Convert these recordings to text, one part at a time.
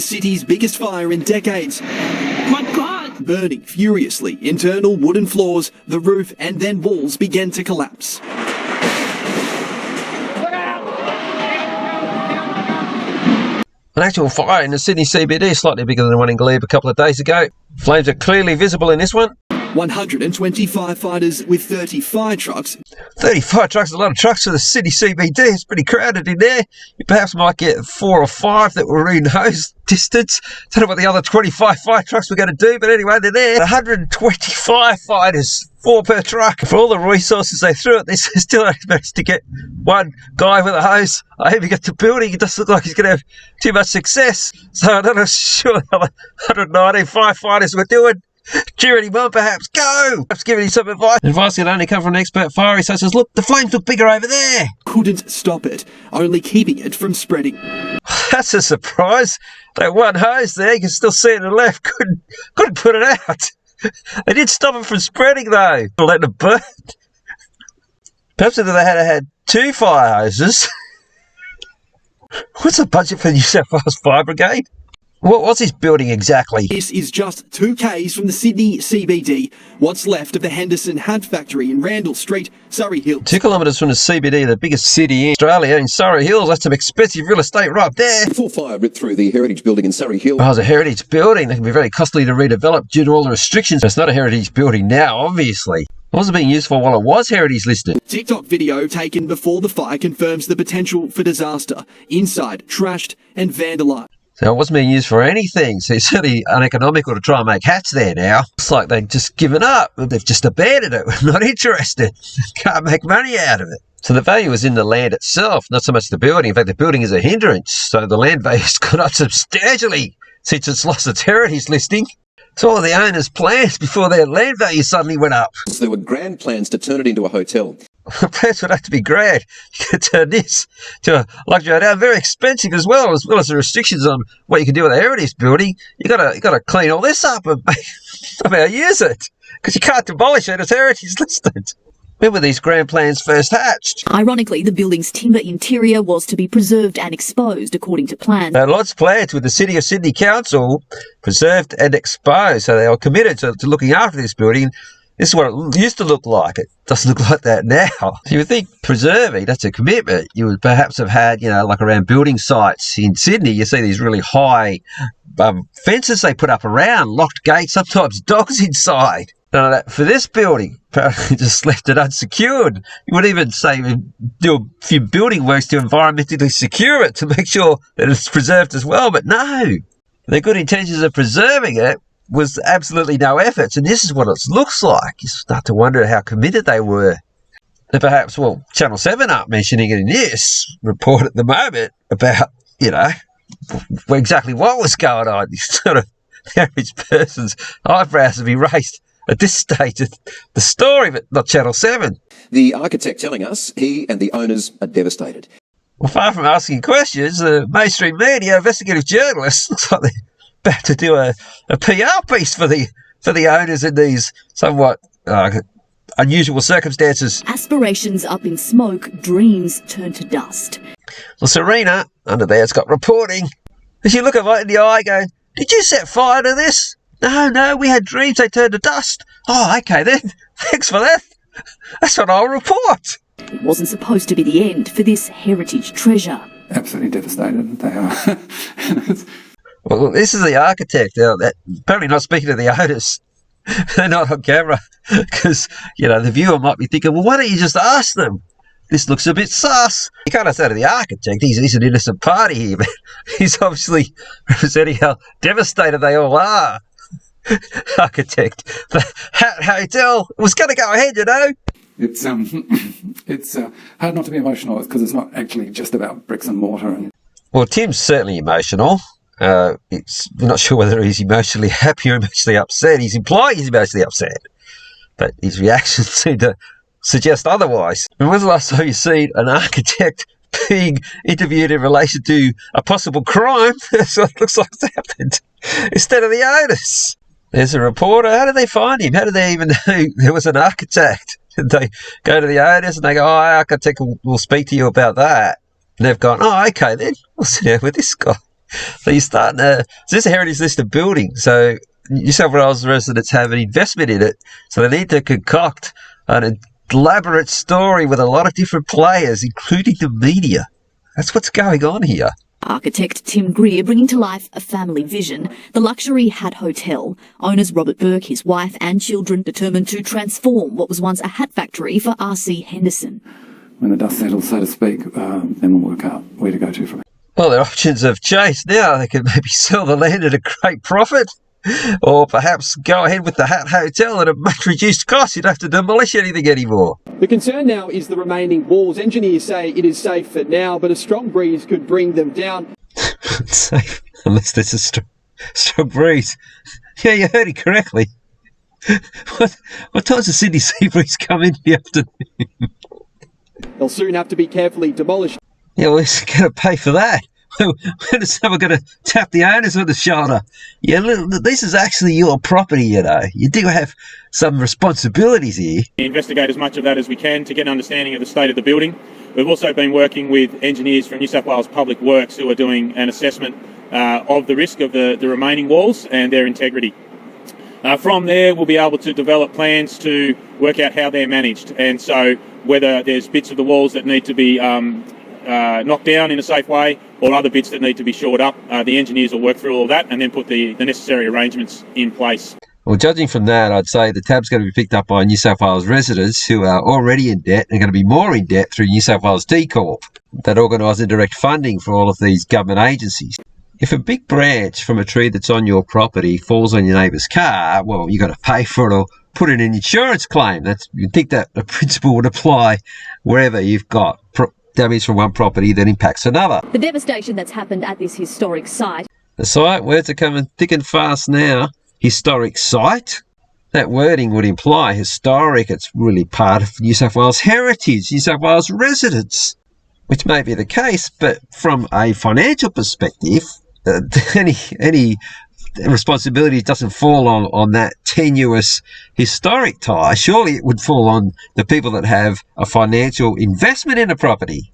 city's biggest fire in decades. My God! Burning furiously, internal wooden floors, the roof and then walls began to collapse. An actual fire in the Sydney CBD, slightly bigger than the one in Glebe a couple of days ago. Flames are clearly visible in this one. 120 firefighters with 30 fire trucks. 30 fire trucks is a lot of trucks for the Sydney CBD. It's pretty crowded in there. You perhaps might get 4 or 5 that were in hose distance. Don't know what the other 25 fire trucks were going to do, but anyway, they're there. 120 firefighters, 4 per truck. For all the resources they threw at this, they still only managed to get one guy with a hose. I hope he gets to building. It doesn't look like he's going to have too much success. So I'm not sure what the 119 firefighters were doing. Cheering him on, perhaps. Go! Perhaps giving him some advice. Advice can only come from an expert fire. So says, look, the flames look bigger over there. Couldn't stop it, only keeping it from spreading. That's a surprise. That one hose there, you can still see it on the left. Couldn't put it out. They did stop it from spreading, though. Letting it burn. Perhaps if they had 2 fire hoses. What's the budget for the New South Wales Fire Brigade? What's this building exactly? This is just 2 k's from the Sydney CBD, what's left of the Henderson hat factory in Randall Street, Surrey Hills. 2 kilometres from the CBD, the biggest city in Australia, in Surrey Hills. That's some expensive real estate right there. Full fire ripped through the heritage building in Surrey Hills. Oh, it's a heritage building. That can be very costly to redevelop due to all the restrictions. It's not a heritage building now, obviously. What was it being used for while it was heritage listed? TikTok video taken before the fire confirms the potential for disaster. Inside, trashed and vandalised. So it wasn't being used for anything. So it's certainly uneconomical to try and make hats there now. It's like they've just given up. They've just abandoned it. We're not interested. Can't make money out of it. So the value is in the land itself, not so much the building. In fact, the building is a hindrance. So the land value's gone up substantially since it's lost its heritage listing. So all the owners' plans before their land value suddenly went up. There were grand plans to turn it into a hotel. Plans would have to be grand. You can turn this to a luxury hotel. Very expensive as well as the restrictions on what you can do with a heritage building. You gotta clean all this up and somehow use it, because you can't demolish it as heritage listed. When were these grand plans first hatched? Ironically, the building's timber interior was to be preserved and exposed according to plans. Lots planned with the City of Sydney Council, preserved and exposed. So they are committed to looking after this building. This is what it used to look like. It doesn't look like that now. So you would think preserving, that's a commitment. You would perhaps have had, like around building sites in Sydney, you see these really high fences they put up around, locked gates, sometimes dogs inside. None of that for this building. Apparently just left it unsecured. You would even say do a few building works to environmentally secure it to make sure that it's preserved as well. But no, the good intentions of preserving it was absolutely no efforts. And this is what it looks like. You start to wonder how committed they were. And perhaps, Channel 7 aren't mentioning it in this report at the moment about, exactly what was going on. Sort of the average person's eyebrows would be raised at this stage of the story, but not Channel 7. The architect telling us he and the owners are devastated. Well, far from asking questions, the mainstream media, investigative journalists, looks like they're about to do a PR piece for the owners in these somewhat unusual circumstances. Aspirations up in smoke, dreams turn to dust. Well, Serena, under there's got reporting. As you look at right in the eye going, did you set fire to this? No, we had dreams, they turned to dust. Oh, okay then. Thanks for that. That's what I'll report. It wasn't supposed to be the end for this heritage treasure. Absolutely devastated, they are. Well, this is the architect. Apparently not speaking to the owners. They're not on camera. Because, the viewer might be thinking, well, why don't you just ask them? This looks a bit sus. You can't say to the architect, he's an innocent party here, but he's obviously representing how devastated they all are. Architect, the Hat Hotel was going to go ahead, It's hard not to be emotional because it's not actually just about bricks and mortar. Well, Tim's certainly emotional. We're not sure whether he's emotionally happy or emotionally upset. He's implying he's emotionally upset, but his reactions seem to suggest otherwise. And when's the last time you've seen an architect being interviewed in relation to a possible crime? That's what it looks like it's happened, instead of the owners. There's a reporter. How did they find him? How did they even know there was an architect? Did they go to the owners and they go, architect will speak to you about that? And they've gone, okay then, we'll sit down with this guy. So you're starting to... So this is a heritage listed building. So New South Wales residents have an investment in it. So they need to concoct an elaborate story with a lot of different players, including the media. That's what's going on here. Architect Tim Greer bringing to life a family vision, the luxury Hat Hotel. Owners Robert Burke, his wife and children determined to transform what was once a hat factory for R.C. Henderson. When the dust settles, so to speak, then we'll work out where to go to from it. Well, their options have changed now. They could maybe sell the land at a great profit, or perhaps go ahead with the Hat Hotel at a much reduced cost. You'd have to demolish anything anymore. The concern now is the remaining walls. Engineers say it is safe for now, but a strong breeze could bring them down. Safe, unless there's a strong breeze. Yeah, you heard it correctly. What time's the Sydney sea breeze come in the afternoon? They'll soon have to be carefully demolished. Yeah, well, who's going to pay for that? When is someone going to tap the owners on the shoulder? Yeah, look, this is actually your property, you know. You do have some responsibilities here. We investigate as much of that as we can to get an understanding of the state of the building. We've also been working with engineers from New South Wales Public Works who are doing an assessment of the risk of the remaining walls and their integrity. From there, we'll be able to develop plans to work out how they're managed, and so whether there's bits of the walls that need to be knocked down in a safe way or other bits that need to be shored up. The engineers will work through all of that and then put the necessary arrangements in place. Well, judging from that, I'd say the tab's going to be picked up by New South Wales residents who are already in debt and are going to be more in debt through New South Wales D Corp, that organise indirect funding for all of these government agencies. If a big branch from a tree that's on your property falls on your neighbour's car, well, you've got to pay for it or put in an insurance claim. You'd think that the principle would apply wherever you've got damage from one property that impacts another. The devastation that's happened at this historic site. The site, words are coming thick and fast now. Historic site? That wording would imply historic. It's really part of New South Wales heritage, New South Wales residents, which may be the case, but from a financial perspective, any responsibility doesn't fall on that tenuous historic tie. Surely it would fall on the people that have a financial investment in a property.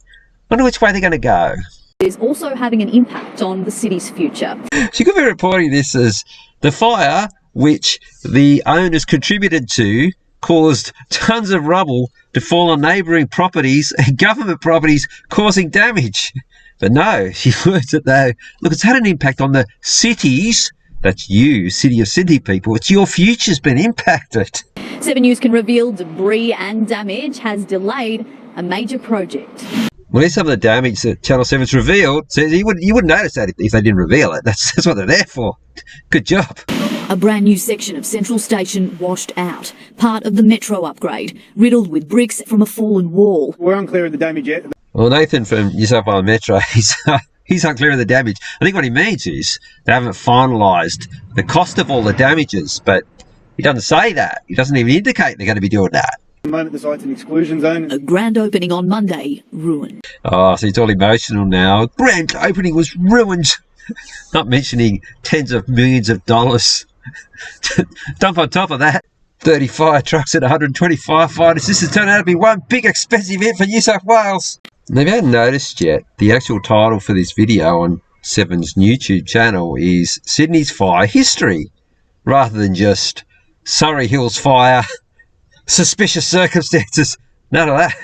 Wonder which way they're going to go. Is also having an impact on the city's future. She could be reporting this as the fire, which the owners contributed to, caused tons of rubble to fall on neighbouring properties and government properties, causing damage. But no, she words it though. Look, it's had an impact on the cities. That's you, City of Sydney people. It's your future's been impacted. 7 News can reveal debris and damage has delayed a major project. Well, here's some of the damage that Channel 7's revealed. So you wouldn't notice that if they didn't reveal it. That's what they're there for. Good job. A brand new section of Central Station washed out. Part of the metro upgrade, riddled with bricks from a fallen wall. We're unclear of the damage yet. Well, Nathan from New South Wales Metro, he's unclear of the damage. I think what he means is they haven't finalised the cost of all the damages, but he doesn't say that. He doesn't even indicate they're going to be doing that. At the moment, the site's an exclusion zone. A grand opening on Monday, ruined. Oh, so he's all emotional now. Grand opening was ruined. Not mentioning tens of millions of dollars. Dump on top of that 30 fire trucks and 120 firefighters. This has turned out to be one big expensive hit for New South Wales. And if you hadn't noticed yet, the actual title for this video on 7's YouTube channel is Sydney's Fire History, rather than just Surrey Hills Fire, Suspicious Circumstances. None of that.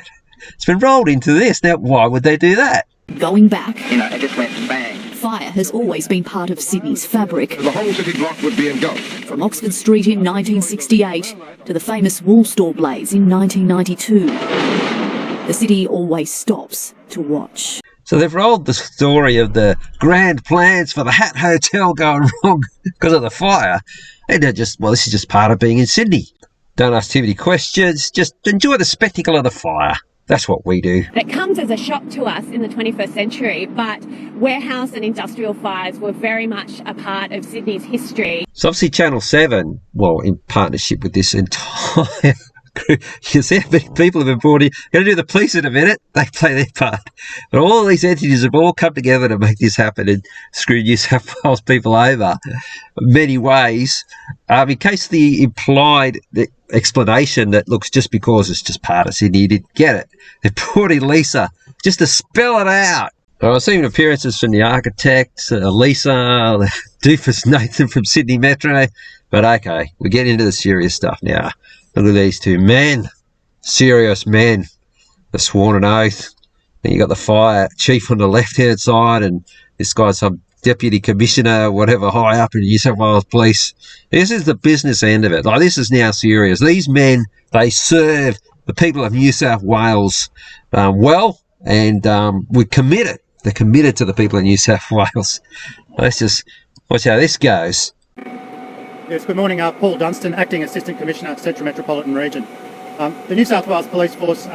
It's been rolled into this. Now, why would they do that? Going back, It just went bang. fire has always been part of Sydney's fabric. The whole city block would be engulfed. From Oxford Street in 1968 to the famous wool store blaze in 1992. The city always stops to watch. So they've rolled the story of the grand plans for the Hat Hotel going wrong because of the fire. And they're just, well, this is just part of being in Sydney. Don't ask too many questions. Just enjoy the spectacle of the fire. That's what we do. It comes as a shock to us in the 21st century, but warehouse and industrial fires were very much a part of Sydney's history. So obviously Channel 7, well, in partnership with this entire crew, you see how many people have been brought in. Going to do the police in a minute. They play their part. But all these entities have all come together to make this happen and screw New South Wales people over in many ways. In case the implied explanation that looks just because it's just part of Sydney, you didn't get it. They brought in Lisa just to spell it out. I've seen appearances from the architect, Lisa, doofus Nathan from Sydney Metro. But okay, we get into the serious stuff now. Look at these two men, serious men. They've sworn an oath. Then you got the fire chief on the left-hand side, and this guy's some deputy commissioner, whatever, high up in New South Wales Police. This is the business end of it. Like, this is now serious. These men, they serve the people of New South Wales well, and we're committed. They're committed to the people of New South Wales. Let's just watch how this goes. Yes, good morning. Paul Dunstan, Acting Assistant Commissioner, Central Metropolitan Region. The New South Wales Police Force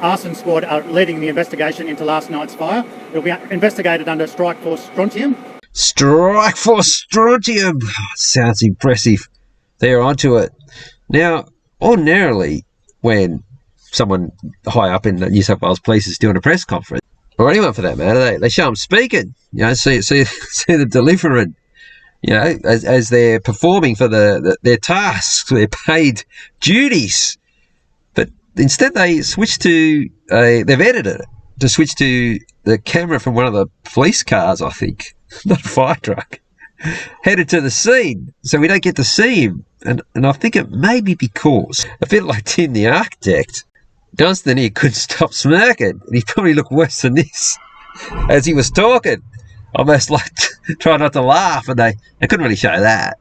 arson squad are leading the investigation into last night's fire. It will be investigated under Strike Force Strontium. Strike Force Strontium! Sounds impressive. They're onto it. Now, ordinarily, when someone high up in the New South Wales Police is doing a press conference, or anyone for that matter, they show them speaking, see them delivering, as they're performing for their tasks, their paid duties. But instead they switch to, they've edited it to switch to the camera from one of the police cars, I think, not a fire truck, headed to the scene, so we don't get to see him. And I think it may be because, a bit like Tim the architect, Dunstan here couldn't stop smirking, and he probably looked worse than this as he was talking. Almost like trying not to laugh, and they couldn't really show that.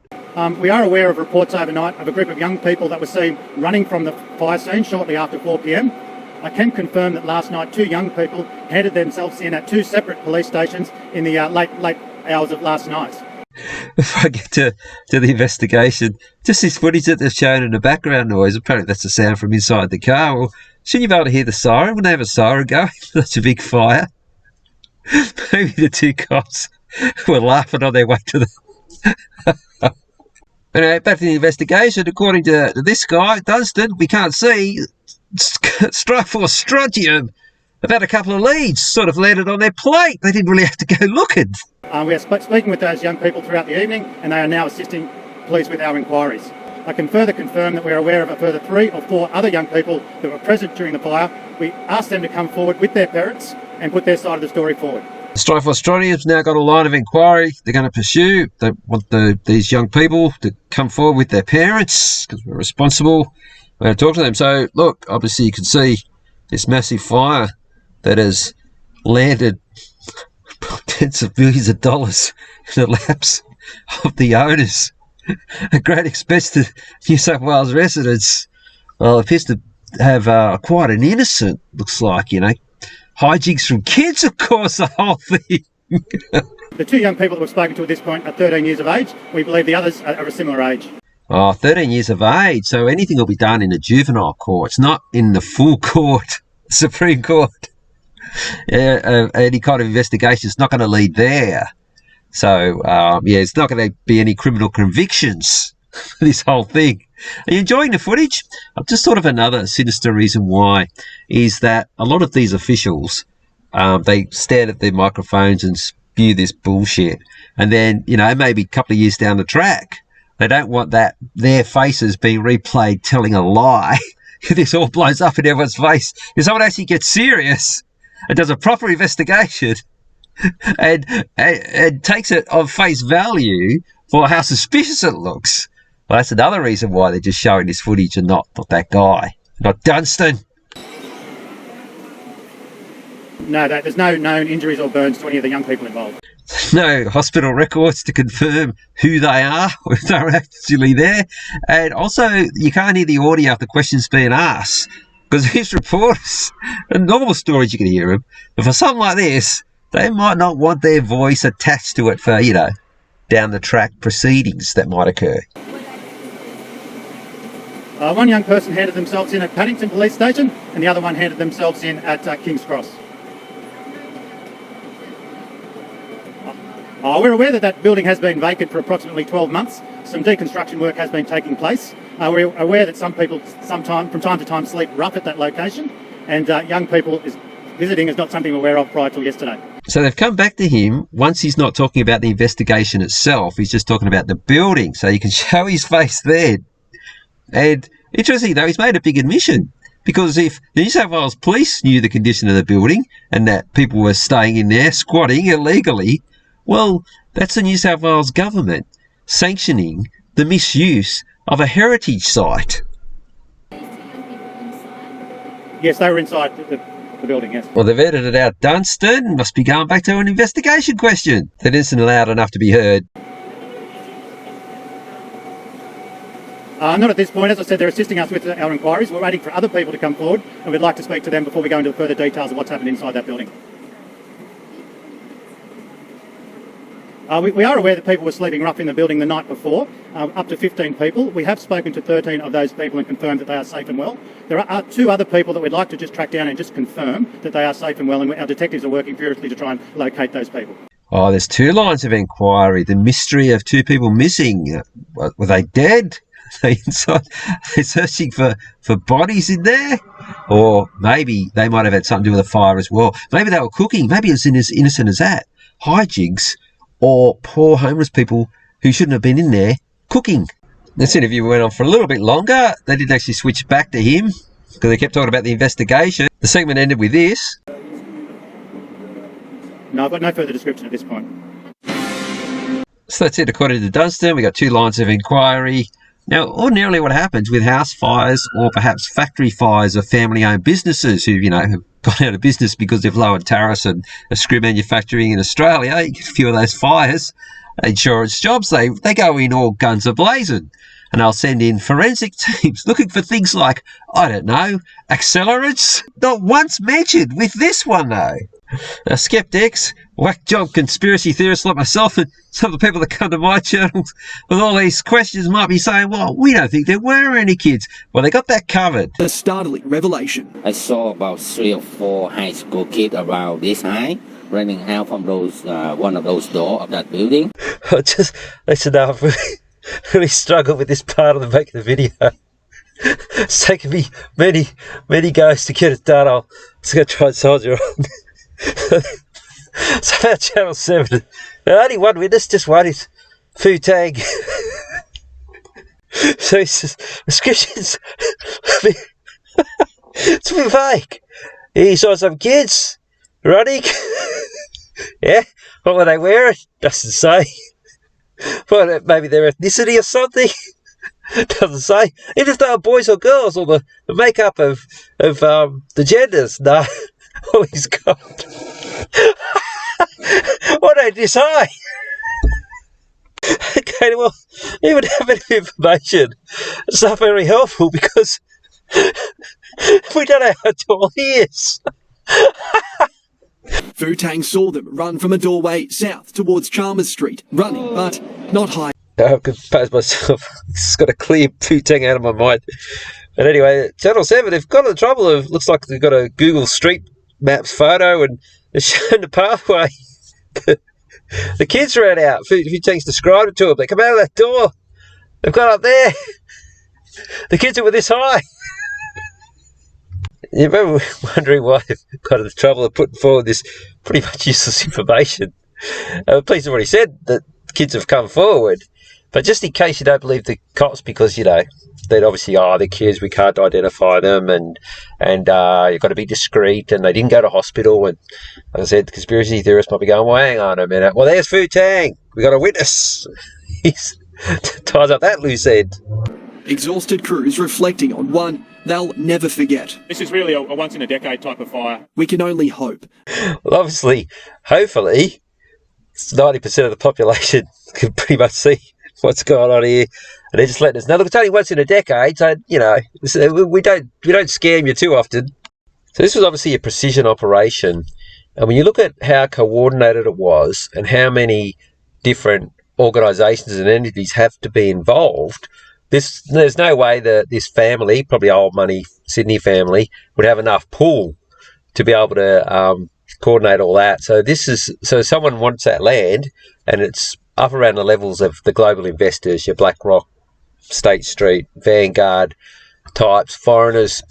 We are aware of reports overnight of a group of young people that were seen running from the fire scene shortly after 4 p.m. I can confirm that last night 2 young people handed themselves in at 2 separate police stations in the late hours of last night. Before I get to the investigation, just this footage that they've shown in the background noise, apparently that's the sound from inside the car. Well, shouldn't you be able to hear the siren? Wouldn't they have a siren going? That's a big fire. Maybe the 2 cops were laughing on their way to the... Anyway, back to the investigation. According to this guy, Dunstan, we can't see, Strike Force Strontium have had a couple of leads sort of landed on their plate. They didn't really have to go looking. We are speaking with those young people throughout the evening, and they are now assisting police with our inquiries. I can further confirm that we are aware of a further 3 or 4 other young people that were present during the fire. We asked them to come forward with their parents and put their side of the story forward. Strike Force Strontium's now got a line of inquiry they're going to pursue. They want these young people to come forward with their parents because we're responsible. We're going to talk to them. So, look, obviously you can see this massive fire that has landed tens of millions of dollars in the laps of the owners at great expense to New South Wales residents. Well, it appears to have quite an innocent, looks like, hijinks from kids, of course, the whole thing. The 2 young people that we've spoken to at this point are 13 years of age. We believe the others are a similar age. Oh, 13 years of age. So anything will be done in the juvenile courts, not in the full court, Supreme Court. Any kind of investigation is not going to lead there. So, it's not going to be any criminal convictions for this whole thing. Are you enjoying the footage? I've just thought of another sinister reason why, is that a lot of these officials, they stand at their microphones and spew this bullshit. And then, maybe a couple of years down the track, they don't want that their faces being replayed telling a lie. This all blows up in everyone's face. If someone actually gets serious and does a proper investigation and takes it on face value for how suspicious it looks. Well, that's another reason why they're just showing this footage and not that guy, not Dunstan. No, there's no known injuries or burns to any of the young people involved. No hospital records to confirm who they are or if they're actually there. And also, you can't hear the audio of the questions being asked because these reporters, in normal stories you can hear them, but for something like this, they might not want their voice attached to it for, down the track proceedings that might occur. One young person handed themselves in at Paddington Police Station and the other one handed themselves in at King's Cross. We're aware that building has been vacant for approximately 12 months. Some deconstruction work has been taking place. We're aware that some people from time to time sleep rough at that location, and young people visiting is not something we're aware of prior to yesterday. So they've come back to him once he's not talking about the investigation itself, he's just talking about the building, so you can show his face there. And interesting though, he's made a big admission Because if the New South Wales police knew the condition of the building and that people were staying in there squatting illegally, well, that's the New South Wales government sanctioning the misuse of a heritage site. Yes, they were inside the building, yes. Well, they've edited out Dunstan. Must be going back to an investigation question. That isn't loud enough to be heard. Not at this point. As I said, they're assisting us with our inquiries. We're waiting for other people to come forward, and we'd like to speak to them before we go into the further details of what's happened inside that building. We are aware that people were sleeping rough in the building the night before, up to 15 people. We have spoken to 13 of those people and confirmed that they are safe and well. There are 2 other people that we'd like to just track down and just confirm that they are safe and well, and our detectives are working furiously to try and locate those people. Oh, there's 2 lines of inquiry. The mystery of 2 people missing. Were they dead? Are they inside? They're searching for bodies in there? Or maybe they might have had something to do with the fire as well. Maybe they were cooking. Maybe it was as innocent as that. Hijinks. Or poor homeless people who shouldn't have been in there cooking. This interview went on for a little bit longer. They didn't actually switch back to him because they kept talking about the investigation. The segment ended with this. No, I've got no further description at this point. So that's it. According to Dunstan, we got 2 lines of inquiry. Now, ordinarily what happens with house fires or perhaps factory fires of family-owned businesses who, have gone out of business because they've lowered tariffs and screw manufacturing in Australia, you get a few of those fires, insurance jobs, they go in all guns a-blazing. And they'll send in forensic teams looking for things like, I don't know, accelerants. Not once mentioned with this one, though. Now, skeptics, whack-job conspiracy theorists like myself and some of the people that come to my channel with all these questions might be saying, well, we don't think there were any kids. Well, they got that covered. A startling revelation. I saw about 3 or 4 high school kids around this high running out from those one of those doors of that building. Listen, I've really struggled with this part of the making the video. It's taken me many goes to get it done. I'm just going to try and soldier on. So about Channel 7, only one witness, just one is Fu Tang. So his description's it's a bit vague. He saw some kids running. Yeah, what were they wearing? Doesn't say. Well, maybe their ethnicity or something. Doesn't say. Even if they were boys or girls, or the makeup of the genders. No. All he's got. What ain't this high? Okay, well, even having information, it's not very helpful because we don't know how tall he is. Fu Tang saw them run from a doorway south towards Chalmers Street, running, but not high. I compose myself. It's got a clear Fu Tang out of my mind. But anyway, Channel 7, they've got in the trouble of, looks like they've got a Google Street Maps photo and they're showing the pathway. The kids ran out. Fu Tang's described it to them. They come out of that door. They've got up there. The kids were this high. You remember wondering why they've got in the trouble of putting forward this pretty much useless information. The police have already said that kids have come forward. But just in case you don't believe the cops because, they'd obviously, they're kids, we can't identify them, and you've got to be discreet, and they didn't go to hospital, and like I said, the conspiracy theorists might be going, well, hang on a minute, well, there's Fu Tang, we got a witness. He ties up that loose end. Exhausted crews reflecting on one they'll never forget. This is really a once-in-a-decade type of fire. We can only hope. Well, obviously, hopefully, 90% of the population can pretty much see what's going on here, and they're just letting us know. Look, it's only once in a decade, so we don't scam you too often. So this was obviously a precision operation, and when you look at how coordinated it was and how many different organisations and entities have to be involved, there's no way that this family, probably old money Sydney family, would have enough pool to be able to coordinate all that. So someone wants that land, and it's up around the levels of the global investors, your BlackRock, State Street, Vanguard types, foreigners,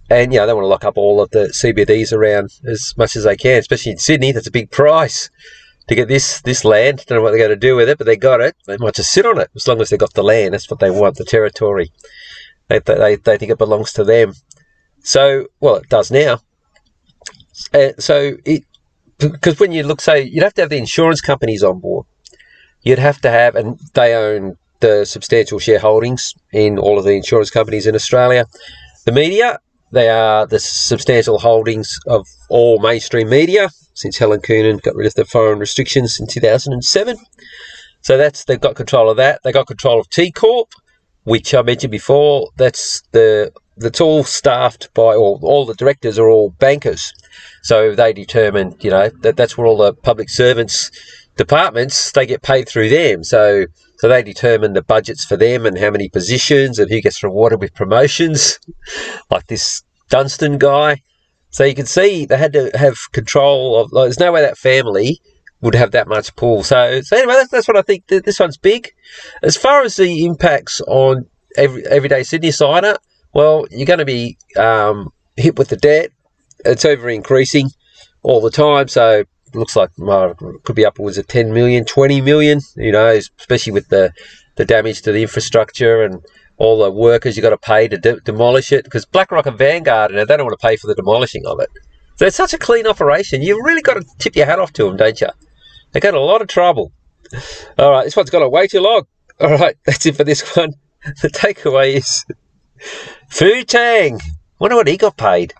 and they want to lock up all of the CBDs around as much as they can, especially in Sydney. That's a big price to get this land. Don't know what they're going to do with it, but they got it. They might just sit on it as long as they got the land. That's what they want, the territory. They think it belongs to them. So, well, it does now. Because when you look, say, you'd have to have the insurance companies on board. You'd have to have, and they own the substantial shareholdings in all of the insurance companies in Australia. The media, they are the substantial holdings of all mainstream media since Helen Coonan got rid of the foreign restrictions in 2007. So they've got control of that. They got control of T Corp, which I mentioned before. That's all staffed by, or all the directors are all bankers. So they determine, that's where all the public servants departments, they get paid through them. So they determine the budgets for them and how many positions and who gets rewarded with promotions, like this Dunstan guy. So you can see they had to have control of, there's no way that family would have that much pull. So anyway, that's what I think. This one's big. As far as the impacts on everyday Sydneysider, well, you're going to be hit with the debt. It's ever increasing all the time. So it looks like it could be upwards of 10 million, 20 million, especially with the damage to the infrastructure and all the workers you've got to pay to demolish it. Because BlackRock and Vanguard, they don't want to pay for the demolishing of it. So it's such a clean operation. You've really got to tip your hat off to them, don't you? They got a lot of trouble. All right, this one's gone on way too long. All right, that's it for this one. The takeaway is Fu Tang. Wonder what he got paid.